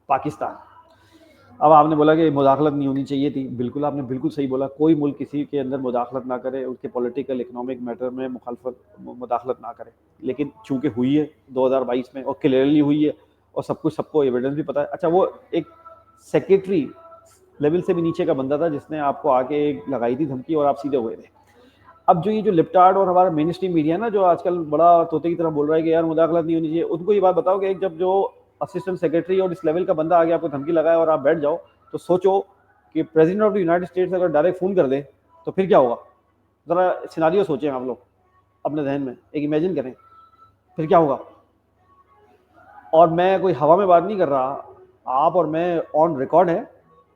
पाकिस्तान। अब आपने बोला कि मुदाखलत नहीं होनी चाहिए थी, बिल्कुल आपने बिल्कुल सही बोला, कोई मुल्क किसी के अंदर मुदाखलत ना करे, उसके पॉलिटिकल इकोनॉमिक मैटर में मुदाखलत ना करे, लेकिन चूंकि हुई है 2022 में और क्लियरली हुई है और सब कुछ सबको एविडेंस भी पता है। अच्छा, वो एक सेक्रेटरी लेवल से भी नीचे का बंदा था जिसने आपको आके लगाई थी धमकी और आप सीधे हुए थे। अब जो ये जो लिप्टार्ड और हमारा मेन स्ट्रीम मीडिया ना, जो आजकल बड़ा तोते की तरह बोल रहा है कि यार मुदाखलत नहीं होनी चाहिए, उनको ये बात बताओ कि एक जब जो असिस्टेंट सेक्रेटरी और इस लेवल का बंदा आगे आपको धमकी लगाए और आप बैठ जाओ, तो सोचो कि president of the United states अगर डायरेक्ट फोन कर दे तो फिर क्या होगा। जरा सिनारियो सोचें आप लोग अपने जहन में, एक इमेजिन करें फिर क्या होगा। और मैं कोई हवा में बात नहीं कर रहा, आप और मैं ऑन रिकॉर्ड है,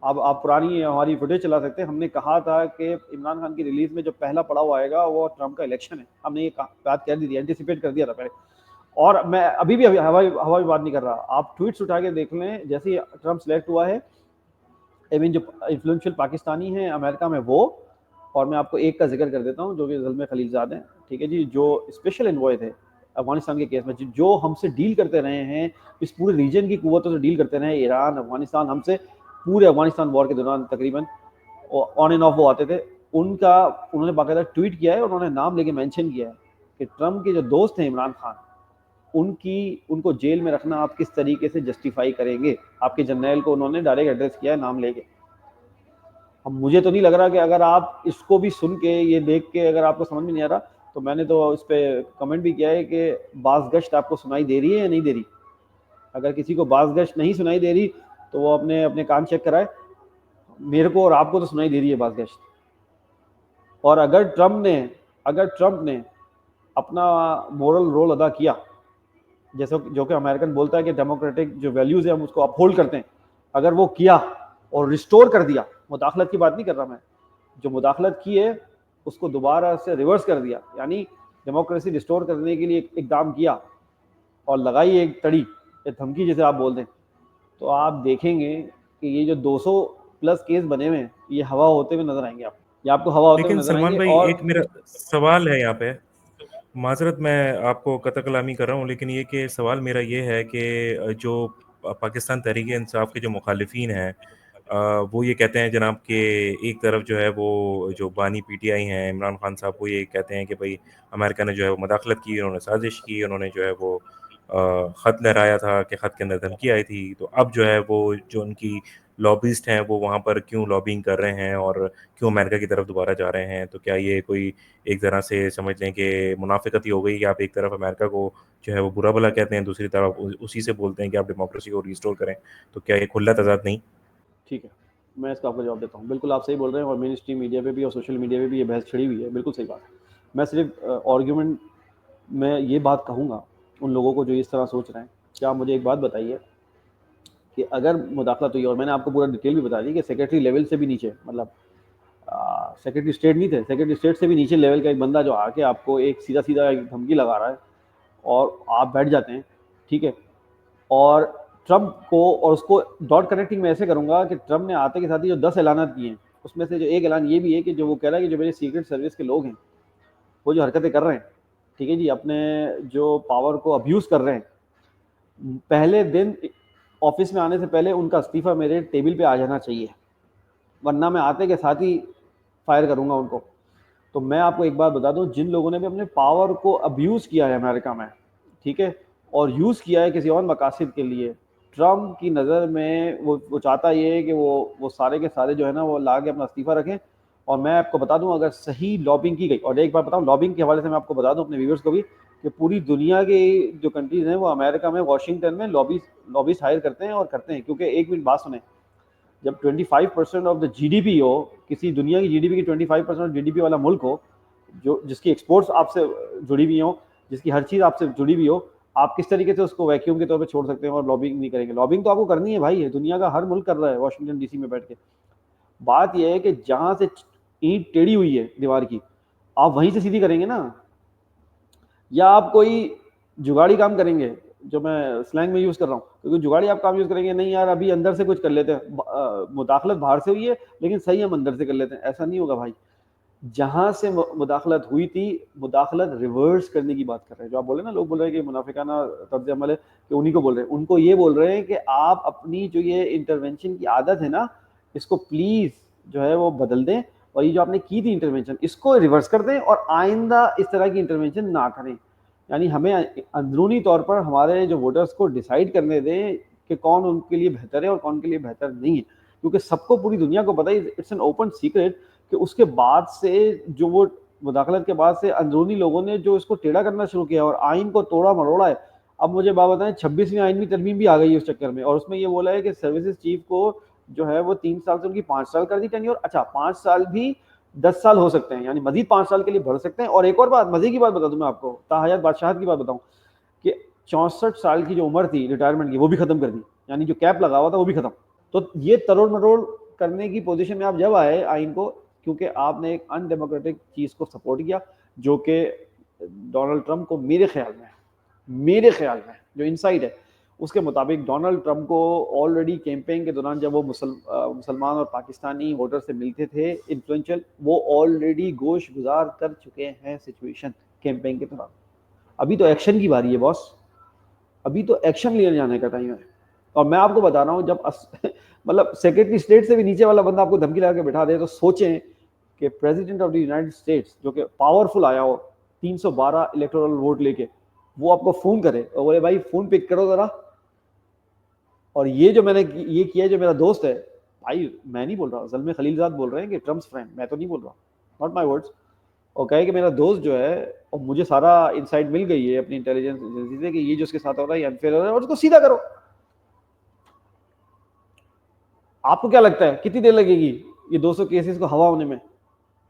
अब आप पुरानी हमारी फुटेज चला सकते हैं। हमने कहा था कि इमरान खान की रिलीज में जो पहला पड़ाव आएगा वो ट्रंप का इलेक्शन है, हमने ये बात कह दी थी, एंटिसिपेट कर दिया था पहले। और मैं अभी भी हवाई बात नहीं कर रहा, आप ट्वीट्स उठा के देख लें, जैसे ही ट्रंप सेलेक्ट हुआ है, आई मीन जो इन्फ्लुएंशियल पाकिस्तानी हैं अमेरिका में वो, और मैं आपको एक का जिक्र कर देता हूँ जो कि ज़ुल्म खलीलजाद हैं, ठीक है जी, जो स्पेशल एनवॉय थे अफगानिस्तान के केस में, जो हमसे डील करते रहे हैं, इस पूरे रीजन की कुव्वतों से डील करते रहे, ईरान, अफगानिस्तान, हमसे पूरे अफगानिस्तान वॉर के दौरान तकरीबन ऑन एंड ऑफ वो आते थे, उनका उन्होंने बाकायदा ट्वीट किया है और उन्होंने नाम लेके मेंशन किया है कि ट्रंप के जो दोस्त हैं इमरान खान, उनको जेल में रखना आप किस तरीके से जस्टिफाई करेंगे। आपके जर्नैल को उन्होंने डायरेक्ट एड्रेस किया है नाम लेके। अब मुझे तो नहीं लग रहा कि अगर आप इसको भी सुन के, ये देख के अगर आपको समझ में नहीं आ रहा, तो मैंने तो इस पर कमेंट भी किया है कि बाज़ गश्त आपको सुनाई दे रही है या नहीं दे रही। अगर किसी को बाज़ गश्त नहीं सुनाई दे रही तो वो अपने अपने कान चेक कराए, मेरे को और आपको तो सुनाई दे रही है बाज़ गश्त। और अगर ट्रंप ने अपना मोरल रोल अदा किया, जैसे जो कि अमेरिकन बोलता है कि डेमोक्रेटिक जो वैल्यूज़ है हम उसको अपहोल्ड करते हैं, अगर वो किया और रिस्टोर कर दिया, मुदाखलत की बात नहीं कर रहा मैं, जो मुदाखलत की है उसको दोबारा से रिवर्स कर दिया, यानी डेमोक्रेसी रिस्टोर करने के लिए इकदाम किया और लगाई एक तड़ी, एक धमकी जिसे आप बोल दें, तो आप देखेंगे कि ये जो 200 प्लस केस बने हुए हैं ये हवा होते हुए नजर आएंगे, आपको हवा होते हुए लेकिन नजर सलमान आएंगे। भाई, और एक मेरा सवाल है यहाँ पे। माजरत, मैं आपको कतल कलामी कर रहा हूँ, लेकिन ये कि सवाल मेरा ये है कि जो पाकिस्तान तहरीक इंसाफ के जो मुखालिफिन हैं, वो ये कहते हैं जनाब कि एक तरफ जो है वो जो बानी पीटीआई हैं इमरान खान साहब, वो ये कहते हैं कि भाई अमेरिका ने जो है वो मदाखलत की, उन्होंने साजिश की, उन्होंने जो है वो ख़त लहराया था कि ख़त के अंदर धमकी आई थी। तो अब जो है वो जो उनकी लॉबिस्ट हैं वो वहाँ पर क्यों लॉबिंग कर रहे हैं और क्यों अमेरिका की तरफ दोबारा जा रहे हैं। तो क्या ये कोई एक तरह से समझ लें कि मुनाफिकत ही हो गई कि आप एक तरफ अमेरिका को जो है वो बुरा भला कहते हैं, दूसरी तरफ उसी से बोलते हैं कि आप डेमोक्रेसी को रिस्टोर करें। तो क्या ये खुला तजाद नहीं? ठीक है, मैं इसका आपको जवाब देता हूँ। बिल्कुल आप सही बोल रहे हैं और मेन स्ट्रीम मीडिया पे भी और सोशल मीडिया पे भी ये बहस छिड़ी हुई है, बिल्कुल सही बात। मैं सिर्फ आर्ग्यूमेंट में ये बात कहूँगा उन लोगों को जो इस तरह सोच रहे हैं, क्या आप मुझे एक बात बताइए कि अगर मुदाखलत हुई, और मैंने आपको पूरा डिटेल भी बता दी कि सेक्रेटरी लेवल से भी नीचे, मतलब सेक्रेटरी स्टेट नहीं थे, सेक्रेटरी स्टेट से भी नीचे लेवल का एक बंदा जो आके आपको एक सीधा सीधा एक धमकी लगा रहा है और आप बैठ जाते हैं, ठीक है। और ट्रंप को, और उसको डॉट कनेक्टिंग मैं ऐसे करूंगा कि ट्रंप ने आते के साथ ही जो 10 ऐलानात किए हैं उसमें से जो एक ऐलान ये भी है कि जो वो कह रहा है कि जो मेरे सीक्रेट सर्विस के लोग हैं वो जो हरकतें कर रहे हैं, ठीक है जी, अपने जो पावर को अब्यूज़ कर रहे हैं, पहले दिन ऑफिस में आने से पहले उनका इस्तीफा मेरे टेबल पे आ जाना चाहिए, वरना मैं आते के साथ ही फायर करूंगा उनको। तो मैं आपको एक बात बता दूं, जिन लोगों ने भी अपने पावर को अब्यूज़ किया है अमेरिका में, ठीक है, और यूज़ किया है किसी और मकासद के लिए, ट्रम्प की नज़र में वो चाहता ये है कि वो सारे के सारे जो है ना वो ला के अपना इस्तीफा रखें। और मैं आपको बता दूं, अगर सही लॉबिंग की गई, और एक बार बताऊं लॉबिंग के हवाले से मैं आपको बता दूं अपने व्यूअर्स को भी, कि पूरी दुनिया के जो कंट्रीज़ हैं वो अमेरिका में वाशिंगटन में लॉबीज हायर करते हैं और करते हैं, क्योंकि एक मिनट बात सुने, जब 25% ऑफ द जीडीपी हो, किसी दुनिया की जीडीपी की 25% जीडीपी वाला मुल्क हो, जो जिसकी एक्सपोर्ट्स आपसे जुड़ी हुई हो, जिसकी हर चीज़ आपसे जुड़ी हुई हो, आप किस तरीके से उसको वैक्यूम के तौर पे छोड़ सकते हैं और लॉबिंग नहीं करेंगे। लॉबिंग तो आपको करनी है भाई, दुनिया का हर मुल्क कर रहा है वाशिंगटन डीसी में बैठ के। बात यह है कि जहां से ईंट टेढ़ी हुई है दीवार की, आप वहीं से सीधी करेंगे ना, या आप कोई जुगाड़ी काम करेंगे, जो मैं स्लैंग में यूज़ कर रहा हूँ, क्योंकि जुगाड़ी आप काम यूज़ करेंगे, नहीं यार अभी अंदर से कुछ कर लेते हैं, मुदाखलत बाहर से हुई है लेकिन सही हम अंदर से कर लेते हैं, ऐसा नहीं होगा भाई। जहां से मुदाखलत हुई थी, मुदाखलत रिवर्स करने की बात कर रहे हैं। जो आप बोले ना, लोग बोल रहे हैं कि मुनाफिकाना तर्ज अमल है, कि उन्हीं को बोल रहे हैं, उनको ये बोल रहे हैं कि आप अपनी जो ये इंटरवेंशन की आदत है ना, इसको प्लीज जो है वो बदल दें, और ये जो आपने की थी इंटरवेंशन, इसको रिवर्स कर दें और आइंदा इस तरह की इंटरवेंशन ना करें। यानी हमें अंदरूनी तौर पर हमारे जो वोटर्स को डिसाइड करने दें कि कौन उनके लिए बेहतर है और कौन के लिए बेहतर नहीं है, क्योंकि सबको, पूरी दुनिया को पता है, इट्स एन ओपन सीक्रेट, कि उसके बाद से जो वो मुदाखलत के बाद से अंदरूनी लोगों ने जो इसको टेढ़ा करना शुरू किया और आइन को तोड़ा मरोड़ा है। अब मुझे बात बताएं, 26वीं आइन में तरमीम भी आ गई है उस चक्कर में, और उसमें ये बोला है कि सर्विसेज चीफ को जो है वो 3 साल से उनकी 5 साल कर दी टेन्योर। अच्छा, 5 साल भी 10 साल हो सकते हैं, यानी मजीद 5 साल के लिए बढ़ सकते हैं। और एक और बात, मजे की बात बता दूं मैं आपको, ताहयात बादशाहत की बात बताऊं, कि 64 साल की जो उम्र थी रिटायरमेंट की, वो भी खत्म कर दी, यानी जो कैप लगा हुआ था वो भी खत्म। तो ये तरोड़ मरोड़ करने की पोजीशन में आप जब आए आइन को, क्योंकि आपने एक अनडेमोक्रेटिक चीज को सपोर्ट किया, जो कि डोनाल्ड ट्रंप को, मेरे ख्याल में जो इनसाइट है उसके मुताबिक, डोनाल्ड ट्रंप को ऑलरेडी कैंपेन के दौरान जब वो मुसलमान और पाकिस्तानी वोटर से मिलते थे इन्फ्लुएंशियल, वो ऑलरेडी गोश गुजार कर चुके हैं सिचुएशन कैंपेन के दौरान। अभी तो एक्शन की बारी है बॉस, अभी तो एक्शन लिए जाने का टाइम है। और मैं आपको बता रहा हूँ, जब मतलब सेक्रेटरी स्टेट से भी नीचे वाला बंदा आपको धमकी लगा के बैठा दे, तो सोचें कि president of the United states, जो कि पावरफुल आया हो 312 इलेक्टोरल वोट लेके, वो आपको फोन करे और बोले भाई फोन पिक करो जरा, और ये जो मैंने ये किया, जो मेरा दोस्त है, भाई मैं नहीं बोल रहा, जल्मे खलीलजाद बोल रहे हैं कि ट्रम्प्स फ्रेंड, मैं तो नहीं बोल रहा, नॉट माई वर्ड्स, और कहे कि मेरा दोस्त जो है, और मुझे सारा इंसाइट मिल गई है अपनी इंटेलिजेंस एजेंसी से कि ये जो उसके साथ हो रहा है ये अनफेयर हो रहा है, और उसको सीधा करो। आपको क्या लगता है कितनी देर लगेगी ये 200 केसेस को हवा होने में,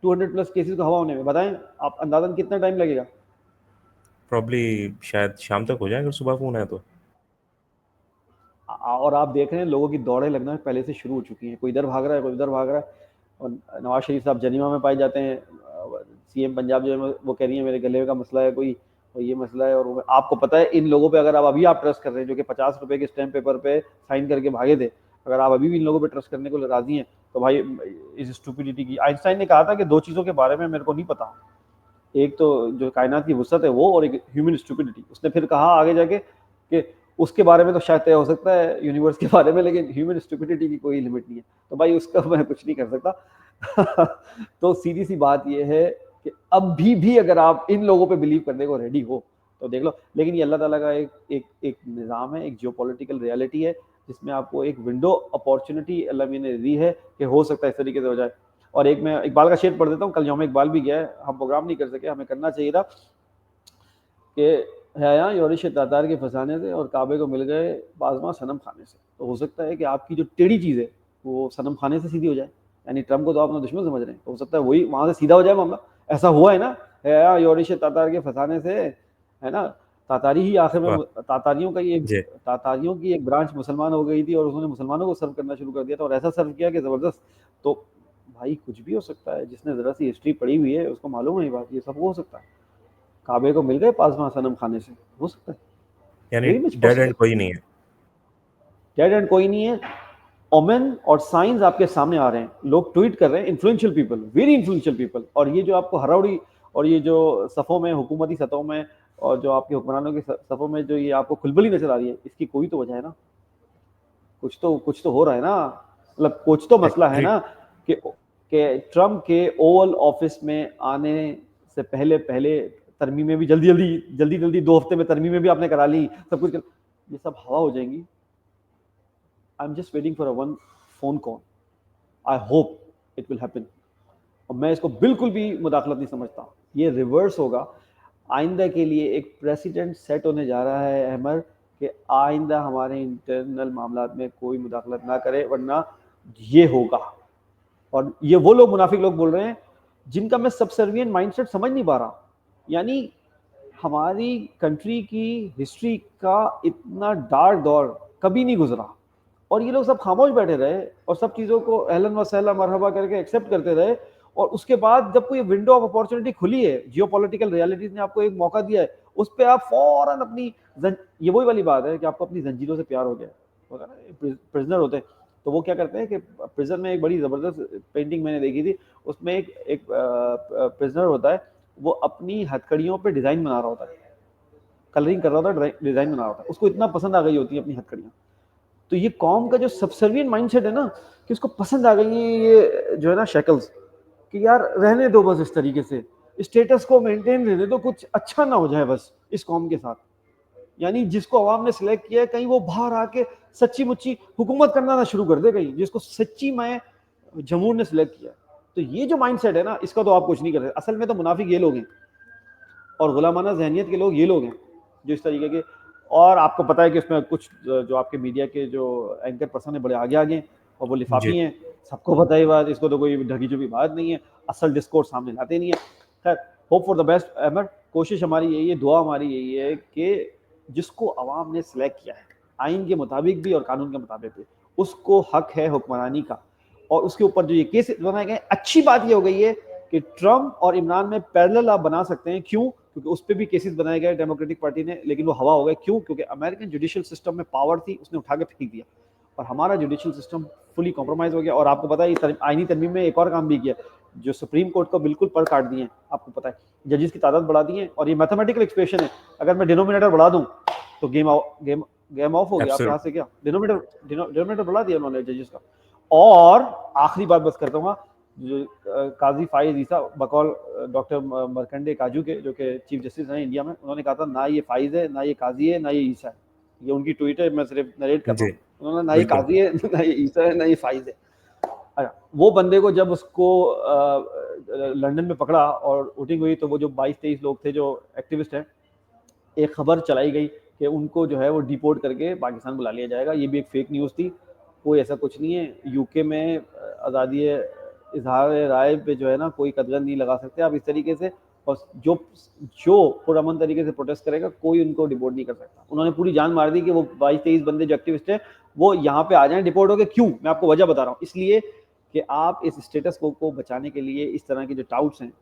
200 प्लस केसेस को हवा होने में? बताएं आप, अंदाजन कितना टाइम लगेगा? प्रॉब्ली शायद शाम तक हो जाए अगर सुबह फोन है तो। और आप देख रहे हैं लोगों की दौड़े लगना पहले से शुरू हो चुकी हैं, कोई इधर भाग रहा है, कोई उधर भाग रहा है। और नवाज शरीफ साहब जनीवा में पाए जाते हैं, सीएम पंजाब जो है वो कह रही है मेरे गले का मसला है कोई, और ये मसला है, और आपको पता है इन लोगों पे अगर आप अभी आप ट्रस्ट कर रहे हैं, जो कि 50 रुपए के स्टैम्प पेपर पे साइन करके भागे थे, अगर आप अभी भी इन लोगों पे ट्रस्ट करने को राजी हैं, तो भाई इस स्टूपिडिटी की, आइंस्टाइन ने कहा था कि 2 चीज़ों के बारे में मेरे को नहीं पता, एक तो जो कायनात की वसअत है वो, और एक ह्यूमन स्टूपिडिटी। उसने फिर कहा आगे जाके कि उसके बारे में तो शायद तय हो सकता है यूनिवर्स के बारे में, लेकिन ह्यूमन स्टूपिडिटी की कोई लिमिट नहीं है, तो भाई उसका मैं कुछ नहीं कर सकता। तो सीधी सी बात यह है कि अब भी अगर आप इन लोगों पे बिलीव करने को रेडी हो तो देख लो, लेकिन ये अल्लाह ताला का एक निज़ाम है, एक जियोपॉलिटिकल रियलिटी है, जिसमें आपको एक विंडो अपॉर्चुनिटी अल्लाह ने दी है कि हो सकता है इस तरीके से हो जाए। और एक मैं इकबाल का शेर पढ़ देता हूँ, कल यौम इकबाल भी गया है, हम प्रोग्राम नहीं कर सके, हमें करना चाहिए था, कि है यहाँ योरिश तातार के फंसाने से और काबे को मिल गए बाजमा सनम खाने से। तो हो सकता है कि आपकी जो टेढ़ी चीज़ है वो सनम खाने से सीधी हो जाए, यानी ट्रम्प को तो आप अपना दुश्मन समझ रहे हैं, तो हो सकता है वही वहाँ से सीधा हो जाए मामला। ऐसा हुआ है ना, है यहाँ योरिश तातार के फंसाने से, है ना, तातारी ही आखिर वाह। में, तातारियों का ये, जी। तातारियों की एक ब्रांच मुसलमान हो गई थी और उन्होंने मुसलमानों को सर्व करना शुरू कर दिया था, और ऐसा सर्व किया कि ज़बरदस्त। तो भाई कुछ भी हो सकता है, जिसने ज़रा सी हिस्ट्री पढ़ी हुई है उसको मालूम है ये बात, ये सब हो सकता है। काबे को मिल गए पासमा सनम खाने से, हो सकता है, यानी very much dead possible. And कोई नहीं है। डेड एंड कोई नहीं है। ओमेन और साइंस आपके सामने आ रहे हैं, लोग ट्वीट कर रहे हैं, influential people, very influential people, और ये जो आपको हराउड़ी और ये जो सफ़ों में, हुकूमती सतहों में, और जो आपके हुक्मरानों के सफ़ों में जो ये आपको खुलबली नजर आ रही है, इसकी कोई तो वजह है ना, कुछ तो हो रहा है ना, मतलब कुछ तो मसला है Agreed. ना, कि ट्रम्प के ओवल ऑफिस में आने से पहले पहले तरमीमें भी जल्दी 2 हफ्ते में तरमीमें भी आपने करा ली, सब कुछ ये सब हवा हो जाएंगी। I am just waiting for a one phone call, I hope it will happen. और मैं इसको बिल्कुल भी मुदाखलत नहीं समझता, ये रिवर्स होगा। आइंदा के लिए एक प्रेसिडेंट सेट होने जा रहा है अहमर, कि आइंदा हमारे इंटरनल मामलात में कोई मुदाखलत ना करे, वरना ये होगा। और ये वो लोग, मुनाफिक लोग बोल रहे हैं, जिनका मैं सबसर्वियंट माइंडसेट समझ नहीं पा रहा। यानी हमारी कंट्री की हिस्ट्री का इतना डार्क दौर कभी नहीं गुजरा, और ये लोग सब खामोश बैठे रहे और सब चीज़ों को अहलन व सहला मरहबा करके एक्सेप्ट करते रहे। और उसके बाद जब कोई विंडो ऑफ अपॉर्चुनिटी खुली है, जियोपॉलिटिकल रियलिटीज ने आपको एक मौका दिया है, उस पर आप फौरन अपनी ये वही वाली बात है कि आपको अपनी जंजीरों से प्यार हो गया, प्रिजनर होते हैं, तो वो क्या करते हैं कि प्रिजन में एक बड़ी ज़बरदस्त पेंटिंग मैंने देखी थी, उसमें एक प्रिजनर होता है, वो अपनी हथकड़ियों पे डिज़ाइन बना रहा होता है, कलरिंग कर रहा होता है, डिज़ाइन बना रहा होता है, उसको इतना पसंद आ गई होती है अपनी हथकड़ियाँ। तो ये कौम का जो सबसर्विएंट माइंडसेट है ना, कि उसको पसंद आ गई है ये जो है ना शैकल्स, कि यार रहने दो बस इस तरीके से, स्टेटस को मेंटेन रहने दो, कुछ अच्छा ना हो जाए बस इस कौम के साथ। यानी जिसको अवाम ने सिलेक्ट किया है, कहीं वो बाहर आके सच्ची मुच्ची हुकूमत करना ना शुरू कर दे, कहीं जिसको सच्ची मैं जमहूर ने सिलेक्ट किया। तो ये जो माइंडसेट है ना, इसका तो आप कुछ नहीं कर सकते। असल में तो मुनाफिक ये लोग हैं और गुलामाना जहनियत के लोग ये लोग हैं जो इस तरीके के। और आपको पता है कि उसमें कुछ जो आपके मीडिया के जो एंकर पर्सन है बड़े आगे आगे हैं और वो जी लिफाफी हैं, सबको पता ही बात, इसको तो कोई ढकी चुकी बात नहीं है, असल डिस्कोर्स सामने लाते नहीं है। खैर, hope for the best Ahmad, कोशिश हमारी यही है, दुआ हमारी यही है कि जिसको अवाम ने सिलेक्ट किया है आइन के मुताबिक भी और कानून के मुताबिक भी, उसको हक है हुक्मरानी का। और उसके ऊपर जो ये केस बनाए गए, अच्छी बात ये हो गई है कि ट्रम्प और इमरान में पैरेलल आप बना सकते हैं। क्यों? क्योंकि उस पर भी केसेस बनाए गए डेमोक्रेटिक पार्टी ने, लेकिन वो हवा हो गए। क्यों? क्योंकि अमेरिकन जुडिशियल सिस्टम में पावर थी, उसने उठा के फेंक दिया, और हमारा जुडिशियल सिस्टम फुली कॉम्प्रोमाइज हो गया। और आपको पता है आईनी तरमीम में एक और काम भी किया, जो सुप्रीम कोर्ट को बिल्कुल पर काट दिए हैं। आपको पता है जजेस की तादाद बढ़ा दी है, और ये मैथमेटिकल एक्सप्रेशन है, अगर मैं डिनोमिनेटर बढ़ा दूं तो गेम ऑफ हो गया आपके हाथ से। क्या डिनोमिनेटर बढ़ा दिया उन्होंने जजेस का। और आखिरी बात बस करता हूँ, जो काजी फाइज ईसा बकौल डॉक्टर मरकंडे काजू के, जो कि चीफ जस्टिस हैं इंडिया में, उन्होंने कहा था ना ये फाइज है, ना ये काजी है, ना ये ईसा है। ये उनकी ट्वीट है, मैं सिर्फ नरेट कर रहा जी हूँ। उन्होंने ना ये बिल्कुल काजी है, ना ये ईसा है, ना ये फाइज है। अच्छा, वो बंदे को जब उसको लंदन में पकड़ा और वोटिंग हुई, तो वो जो 22-23 लोग थे जो एक्टिविस्ट हैं, एक खबर चलाई गई कि उनको जो है वो डिपोर्ट करके पाकिस्तान बुला लिया जाएगा। ये भी एक फेक न्यूज़ थी, कोई ऐसा कुछ नहीं है। यूके में आज़ादी इजहार राय पे जो है ना कोई कदगन नहीं लगा सकते आप इस तरीके से। और जो जो पुरअमन तरीके से प्रोटेस्ट करेगा, कोई उनको डिपोर्ट नहीं कर सकता। उन्होंने पूरी जान मार दी कि वो 22-23 बंदे जो एक्टिविस्ट हैं वो यहाँ पे आ जाएं डिपोर्ट होकर। क्यों? मैं आपको वजह बता रहा हूँ, इसलिए कि आप इस स्टेटस को बचाने के लिए इस तरह के जो टाउट्स हैं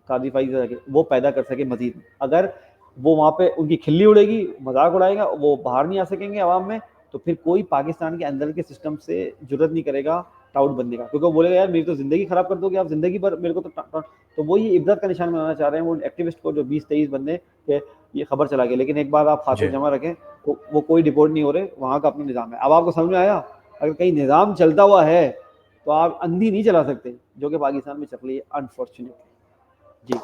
कादीफाई के, वो पैदा कर सके मजीद। अगर वो वहाँ पे उनकी खिल्ली उड़ेगी, मजाक उड़ाएगा, वो बाहर नहीं आ सकेंगे आवाम में, तो फिर कोई पाकिस्तान के अंदर के सिस्टम से जुर्रत नहीं करेगा टाउट बनने का, क्योंकि वो बोलेगा यार मेरी तो जिंदगी खराब कर दोगे आप, जिंदगी भर मेरे को तो वो ये इब्रत का निशान बनाना चाह रहे हैं वो एक्टिविस्ट को, जो 20-23 बंदे के ये खबर चला गया। लेकिन एक बार आप खातिर जी जमा रखें, वो कोई डिपोर्ट नहीं हो रहे, वहाँ का अपना निज़ाम है। अब आपको समझ में आया? अगर कहीं निज़ाम चलता हुआ है तो आप अंधी नहीं चला सकते, जो कि पाकिस्तान में चल रही है अनफॉर्चुनेटली। जी।